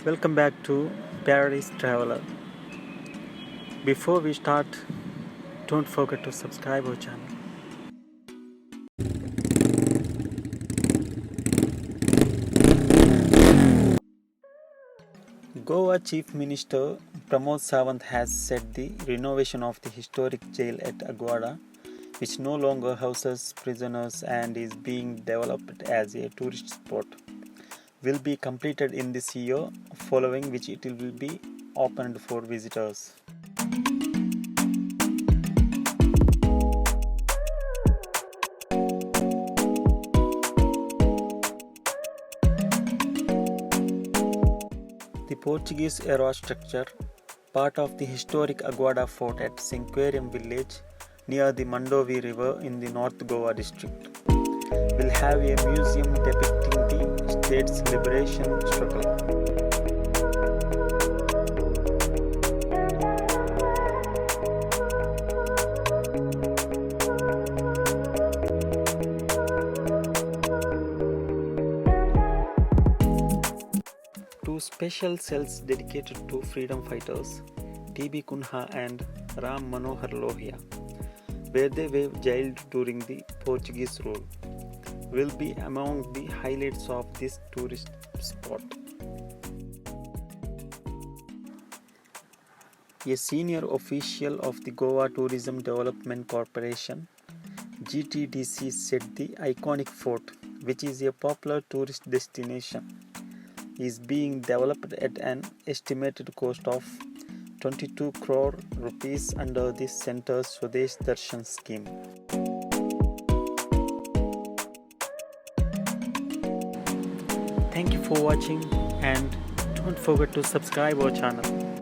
Welcome back to Paradise Traveler. Before we start, don't forget to subscribe our channel. Goa Chief Minister Pramod Sawant has said the renovation of the historic jail at Aguada, which no longer houses prisoners and is being developed as a tourist spot, will be completed in this year, following which it will be opened for visitors. The Portuguese-era structure, part of the historic Aguada fort at Sinquarium village near the Mandovi River in the North Goa district, will have a museum depicting the state's liberation struggle. Two special cells dedicated to freedom fighters, T.B. Kunha and Ram Manohar Lohia, where they were jailed during the Portuguese rule, will be among the highlights of this tourist spot. A senior official of the Goa Tourism Development Corporation (GTDC) said the iconic fort, which is a popular tourist destination, is being developed at an estimated cost of 22 crore rupees under the center's Swadesh Darshan scheme. Thank you for watching and don't forget to subscribe our channel.